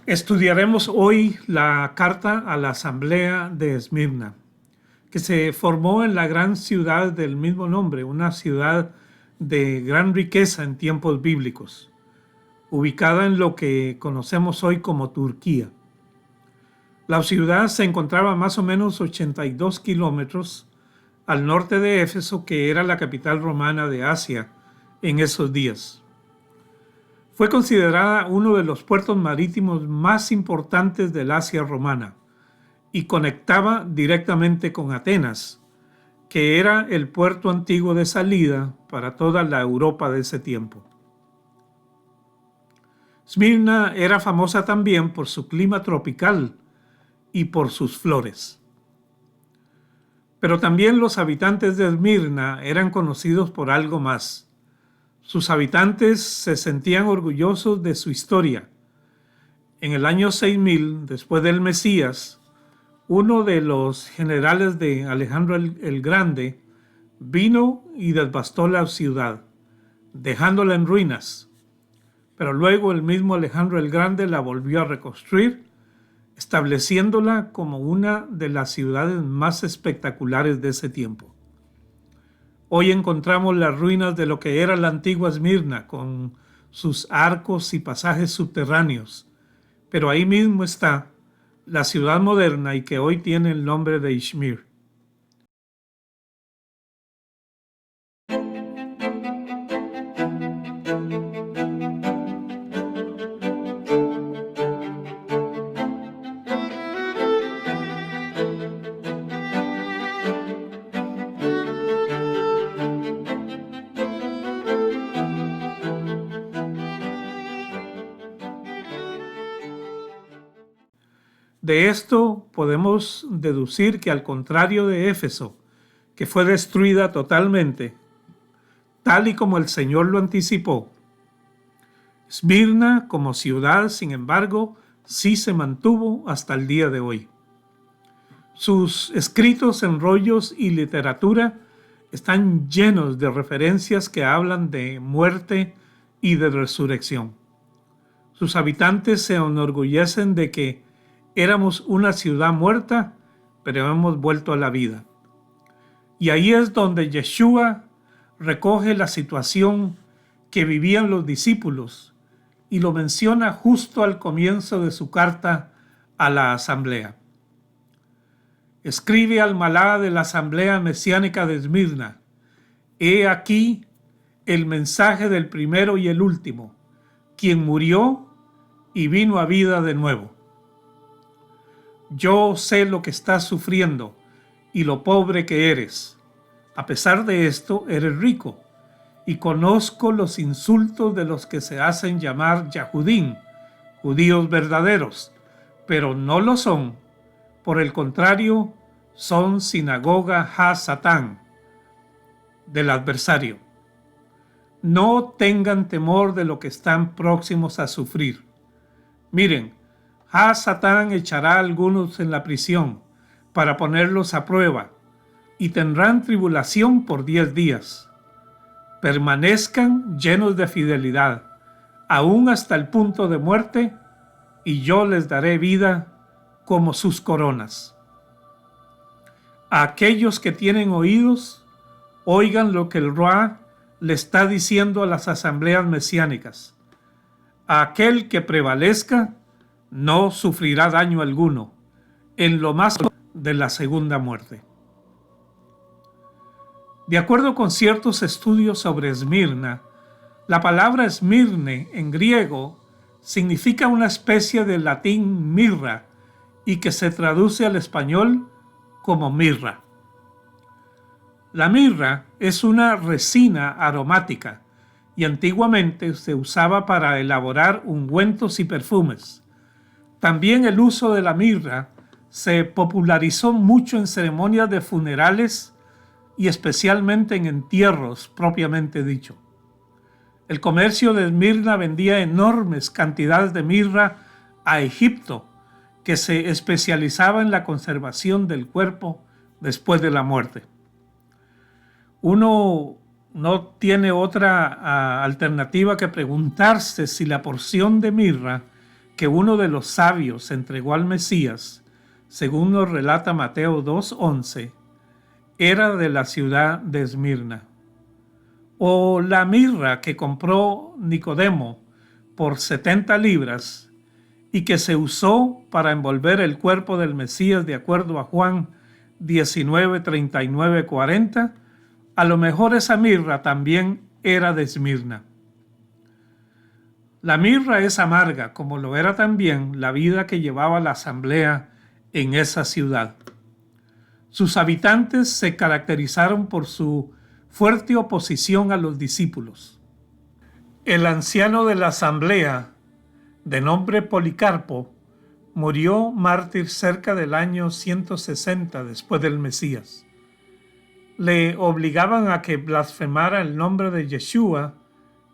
Estudiaremos hoy la carta a la Asamblea de Esmirna, que se formó en la gran ciudad del mismo nombre, una ciudad de gran riqueza en tiempos bíblicos, ubicada en lo que conocemos hoy como Turquía. La ciudad se encontraba a más o menos 82 kilómetros al norte de Éfeso, que era la capital romana de Asia en esos días. Fue considerada uno de los puertos marítimos más importantes del Asia romana y conectaba directamente con Atenas, que era el puerto antiguo de salida para toda la Europa de ese tiempo. Esmirna era famosa también por su clima tropical y por sus flores. Pero también los habitantes de Esmirna eran conocidos por algo más. Sus habitantes se sentían orgullosos de su historia. En el año 6000, después del Mesías, uno de los generales de Alejandro el Grande vino y devastó la ciudad, dejándola en ruinas. Pero luego el mismo Alejandro el Grande la volvió a reconstruir, estableciéndola como una de las ciudades más espectaculares de ese tiempo. Hoy encontramos las ruinas de lo que era la antigua Esmirna, con sus arcos y pasajes subterráneos, pero ahí mismo está la ciudad moderna y que hoy tiene el nombre de Izmir. De esto podemos deducir que al contrario de Éfeso, que fue destruida totalmente, tal y como el Señor lo anticipó, Esmirna como ciudad, sin embargo, sí se mantuvo hasta el día de hoy. Sus escritos en rollos y literatura están llenos de referencias que hablan de muerte y de resurrección. Sus habitantes se enorgullecen de que éramos una ciudad muerta, pero hemos vuelto a la vida. Y ahí es donde Yeshua recoge la situación que vivían los discípulos y lo menciona justo al comienzo de su carta a la asamblea. Escribe al malá de la asamblea mesiánica de Esmirna: he aquí el mensaje del primero y el último, quien murió y vino a vida de nuevo. Yo sé lo que estás sufriendo y lo pobre que eres. A pesar de esto, eres rico, y conozco los insultos de los que se hacen llamar Yahudín, judíos verdaderos, pero no lo son. Por el contrario, son sinagoga ha-Satán, del adversario. No tengan temor de lo que están próximos a sufrir. Miren, ha-Satán echará a algunos en la prisión para ponerlos a prueba, y tendrán tribulación por 10 días. Permanezcan llenos de fidelidad, aún hasta el punto de muerte, y yo les daré vida como sus coronas. A aquellos que tienen oídos, oigan lo que el Ruá le está diciendo a las asambleas mesiánicas. A aquel que prevalezca no sufrirá daño alguno en lo más de la segunda muerte. De acuerdo con ciertos estudios sobre Esmirna, la palabra Esmirne en griego significa una especie de latín mirra y que se traduce al español como mirra. La mirra es una resina aromática y antiguamente se usaba para elaborar ungüentos y perfumes. También el uso de la mirra se popularizó mucho en ceremonias de funerales y especialmente en entierros propiamente dicho. El comercio de Esmirna vendía enormes cantidades de mirra a Egipto, que se especializaba en la conservación del cuerpo después de la muerte. Uno no tiene otra alternativa que preguntarse si la porción de mirra que uno de los sabios entregó al Mesías, según nos relata Mateo 2:11, era de la ciudad de Esmirna. O la mirra que compró Nicodemo por 70 libras y que se usó para envolver el cuerpo del Mesías de acuerdo a Juan 19, 39, 40, a lo mejor esa mirra también era de Esmirna. La mirra es amarga, como lo era también la vida que llevaba la asamblea en esa ciudad. Sus habitantes se caracterizaron por su fuerte oposición a los discípulos. El anciano de la asamblea, de nombre Policarpo, murió mártir cerca del año 160 después del Mesías. Le obligaban a que blasfemara el nombre de Yeshua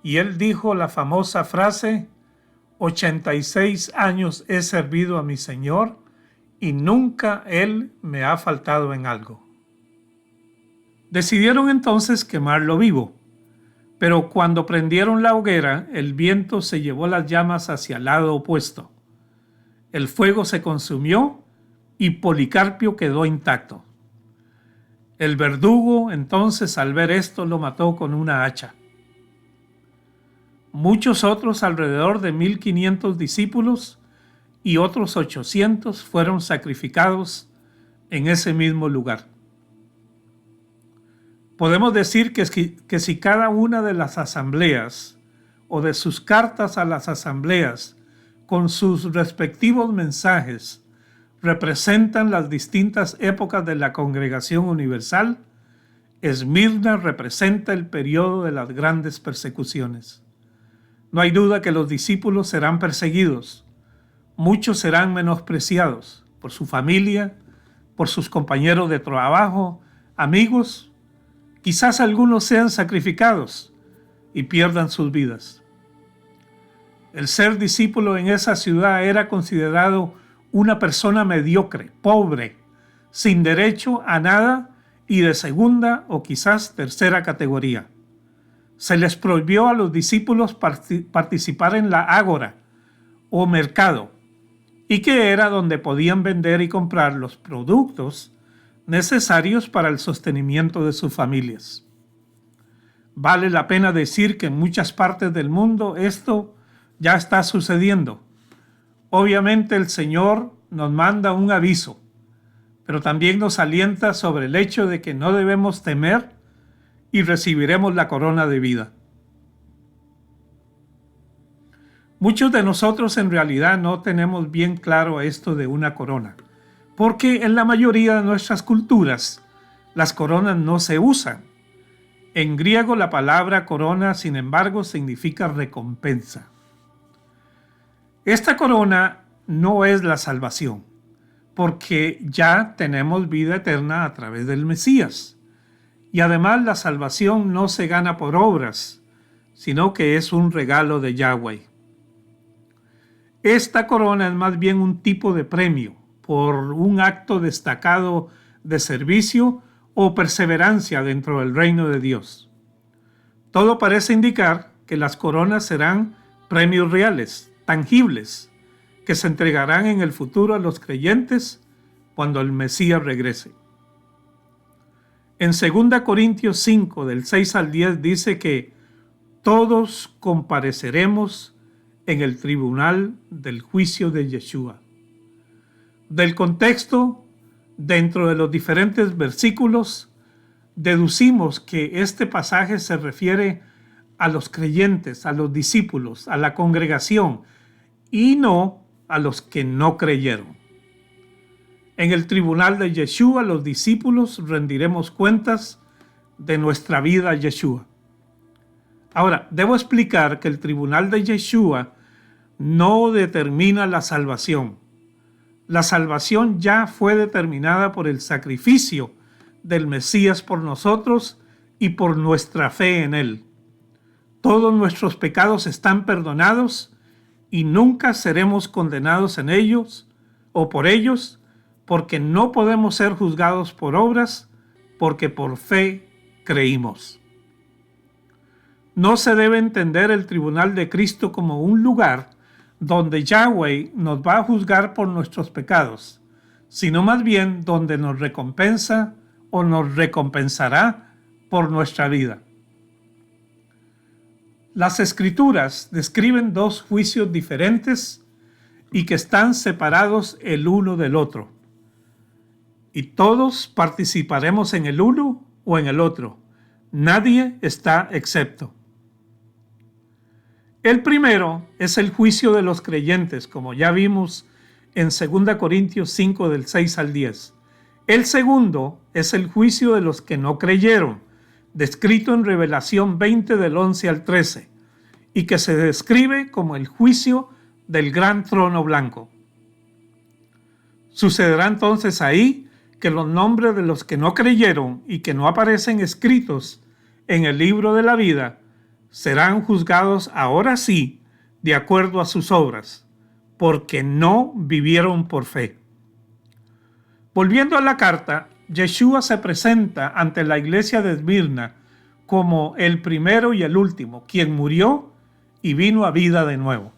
y él dijo la famosa frase: 86 años he servido a mi Señor y nunca Él me ha faltado en algo. Decidieron entonces quemarlo vivo, pero cuando prendieron la hoguera, el viento se llevó las llamas hacia el lado opuesto. El fuego se consumió y Policarpio quedó intacto. El verdugo entonces, al ver esto, lo mató con una hacha. Muchos otros, alrededor de 1500 discípulos y otros 800 fueron sacrificados en ese mismo lugar. Podemos decir que si cada una de las asambleas o de sus cartas a las asambleas con sus respectivos mensajes representan las distintas épocas de la Congregación Universal, Esmirna representa el periodo de las grandes persecuciones. No hay duda que los discípulos serán perseguidos. Muchos serán menospreciados por su familia, por sus compañeros de trabajo, amigos. Quizás algunos sean sacrificados y pierdan sus vidas. El ser discípulo en esa ciudad era considerado una persona mediocre, pobre, sin derecho a nada y de segunda o quizás tercera categoría. Se les prohibió a los discípulos participar en la ágora o mercado, y que era donde podían vender y comprar los productos necesarios para el sostenimiento de sus familias. Vale la pena decir que en muchas partes del mundo esto ya está sucediendo. Obviamente el Señor nos manda un aviso, pero también nos alienta sobre el hecho de que no debemos temer y recibiremos la corona de vida. Muchos de nosotros en realidad no tenemos bien claro esto de una corona, porque en la mayoría de nuestras culturas las coronas no se usan. En griego la palabra corona, sin embargo, significa recompensa. Esta corona no es la salvación, porque ya tenemos vida eterna a través del Mesías. Y además la salvación no se gana por obras, sino que es un regalo de Yahweh. Esta corona es más bien un tipo de premio por un acto destacado de servicio o perseverancia dentro del reino de Dios. Todo parece indicar que las coronas serán premios reales, tangibles, que se entregarán en el futuro a los creyentes cuando el Mesías regrese. En 2 Corintios 5, del 6 al 10, dice que todos compareceremos en el tribunal del juicio de Yeshua. Del contexto, dentro de los diferentes versículos, deducimos que este pasaje se refiere a los creyentes, a los discípulos, a la congregación, y no a los que no creyeron. En el tribunal de Yeshua, los discípulos rendiremos cuentas de nuestra vida a Yeshua. Ahora, debo explicar que el tribunal de Yeshua no determina la salvación. La salvación ya fue determinada por el sacrificio del Mesías por nosotros y por nuestra fe en él. Todos nuestros pecados están perdonados y nunca seremos condenados en ellos o por ellos, porque no podemos ser juzgados por obras, porque por fe creímos. No se debe entender el tribunal de Cristo como un lugar donde Yahweh nos va a juzgar por nuestros pecados, sino más bien donde nos recompensa o nos recompensará por nuestra vida. Las Escrituras describen dos juicios diferentes y que están separados el uno del otro. Y todos participaremos en el uno o en el otro. Nadie está excepto. El primero es el juicio de los creyentes, como ya vimos en 2 Corintios 5 del 6 al 10. El segundo es el juicio de los que no creyeron, descrito en Revelación 20 del 11 al 13, y que se describe como el juicio del gran trono blanco. Sucederá entonces ahí que los nombres de los que no creyeron y que no aparecen escritos en el libro de la vida serán juzgados ahora sí de acuerdo a sus obras, porque no vivieron por fe. Volviendo a la carta, Yeshua se presenta ante la iglesia de Esmirna como el primero y el último, quien murió y vino a vida de nuevo.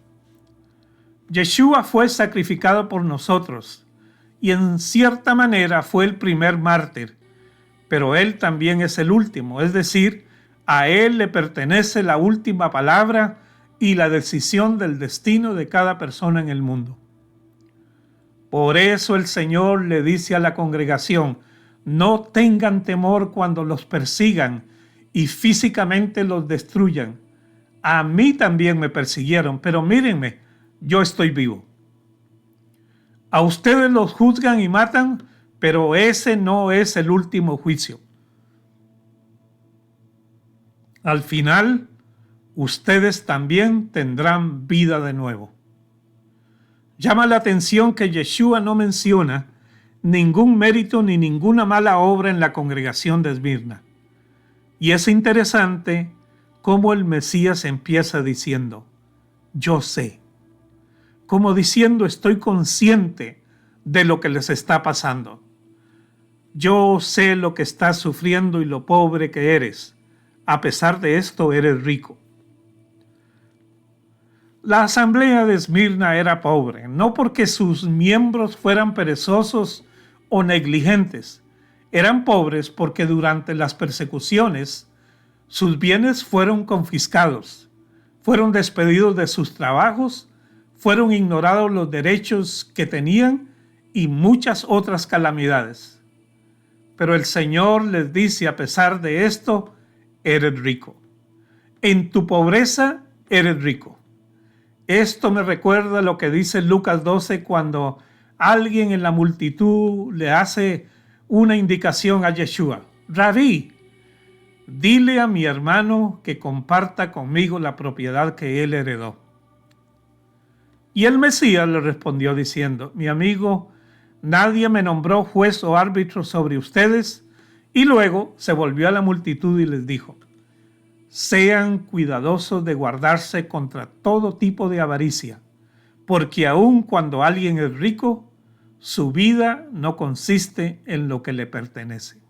Yeshua fue sacrificado por nosotros y en cierta manera fue el primer mártir, pero él también es el último, es decir, a él le pertenece la última palabra y la decisión del destino de cada persona en el mundo. Por eso el Señor le dice a la congregación: no tengan temor cuando los persigan y físicamente los destruyan. A mí también me persiguieron, pero mírenme, yo estoy vivo. A ustedes los juzgan y matan, pero ese no es el último juicio. Al final, ustedes también tendrán vida de nuevo. Llama la atención que Yeshua no menciona ningún mérito ni ninguna mala obra en la congregación de Esmirna. Y es interesante cómo el Mesías empieza diciendo: yo sé. Como diciendo, estoy consciente de lo que les está pasando. Yo sé lo que estás sufriendo y lo pobre que eres. A pesar de esto, eres rico. La asamblea de Esmirna era pobre, no porque sus miembros fueran perezosos o negligentes. Eran pobres porque durante las persecuciones sus bienes fueron confiscados, fueron despedidos de sus trabajos, fueron ignorados los derechos que tenían y muchas otras calamidades. Pero el Señor les dice: a pesar de esto, eres rico. En tu pobreza eres rico. Esto me recuerda lo que dice Lucas 12 cuando alguien en la multitud le hace una indicación a Yeshua: Rabí, dile a mi hermano que comparta conmigo la propiedad que él heredó. Y el Mesías le respondió diciendo: mi amigo, nadie me nombró juez o árbitro sobre ustedes. Y luego se volvió a la multitud y les dijo: sean cuidadosos de guardarse contra todo tipo de avaricia, porque aun cuando alguien es rico, su vida no consiste en lo que le pertenece.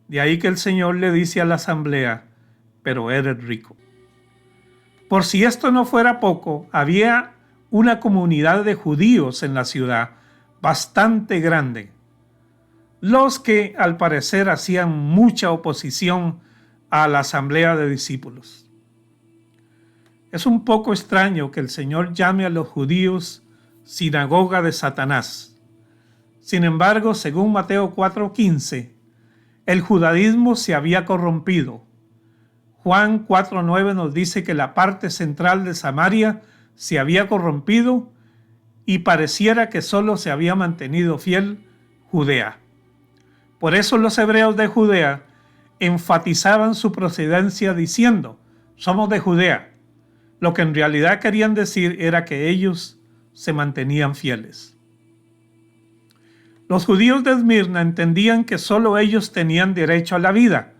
De ahí que el Señor le dice a la asamblea: pero eres rico. Por si esto no fuera poco, había una comunidad de judíos en la ciudad bastante grande, los que al parecer hacían mucha oposición a la asamblea de discípulos. Es un poco extraño que el Señor llame a los judíos sinagoga de Satanás. Sin embargo, según Mateo 4:15, el judaísmo se había corrompido. Juan 4:9 nos dice que la parte central de Samaria se había corrompido y pareciera que solo se había mantenido fiel Judea. Por eso los hebreos de Judea enfatizaban su procedencia diciendo: somos de Judea. Lo que en realidad querían decir era que ellos se mantenían fieles. Los judíos de Esmirna entendían que solo ellos tenían derecho a la vida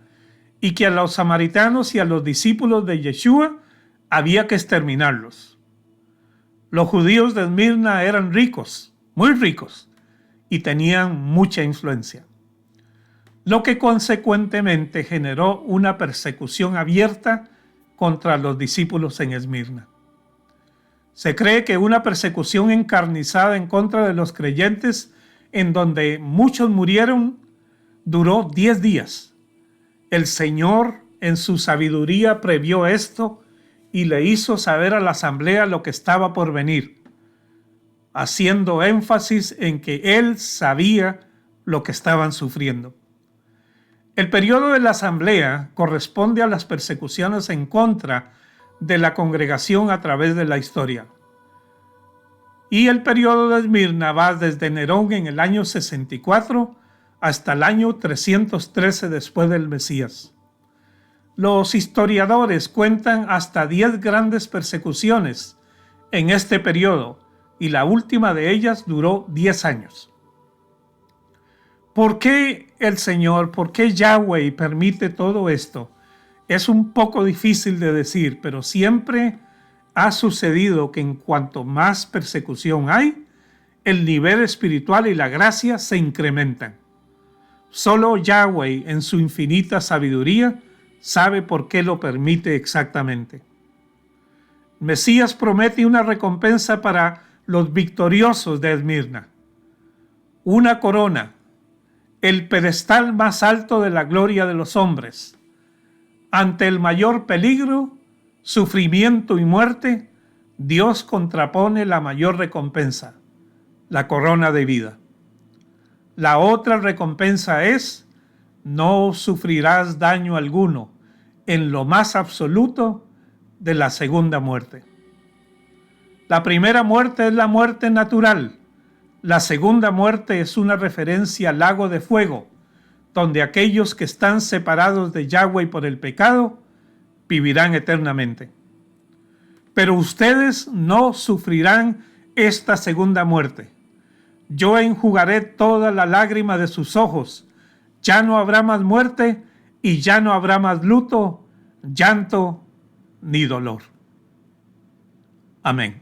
y que a los samaritanos y a los discípulos de Yeshua había que exterminarlos. Los judíos de Esmirna eran ricos, muy ricos, y tenían mucha influencia, lo que consecuentemente generó una persecución abierta contra los discípulos en Esmirna. Se cree que una persecución encarnizada en contra de los creyentes, en donde muchos murieron, duró 10 días. El Señor, en su sabiduría, previó esto y le hizo saber a la asamblea lo que estaba por venir, haciendo énfasis en que Él sabía lo que estaban sufriendo. El periodo de la asamblea corresponde a las persecuciones en contra de la congregación a través de la historia. Y el periodo de Esmirna va desde Nerón en el año 64 hasta el año 313 después del Mesías. Los historiadores cuentan hasta 10 grandes persecuciones en este periodo, y la última de ellas duró 10 años. ¿Por qué el Señor, por qué Yahweh permite todo esto? Es un poco difícil de decir, pero siempre ha sucedido que en cuanto más persecución hay, el nivel espiritual y la gracia se incrementan. Solo Yahweh, en su infinita sabiduría, sabe por qué lo permite exactamente. Mesías promete una recompensa para los victoriosos de Esmirna, una corona, el pedestal más alto de la gloria de los hombres. Ante el mayor peligro, sufrimiento y muerte, Dios contrapone la mayor recompensa, la corona de vida. La otra recompensa es: no sufrirás daño alguno en lo más absoluto de la segunda muerte. La primera muerte es la muerte natural. La segunda muerte es una referencia al lago de fuego, donde aquellos que están separados de Yahweh por el pecado vivirán eternamente. Pero ustedes no sufrirán esta segunda muerte. Yo enjugaré toda la lágrima de sus ojos. Ya no habrá más muerte y ya no habrá más luto, llanto ni dolor. Amén.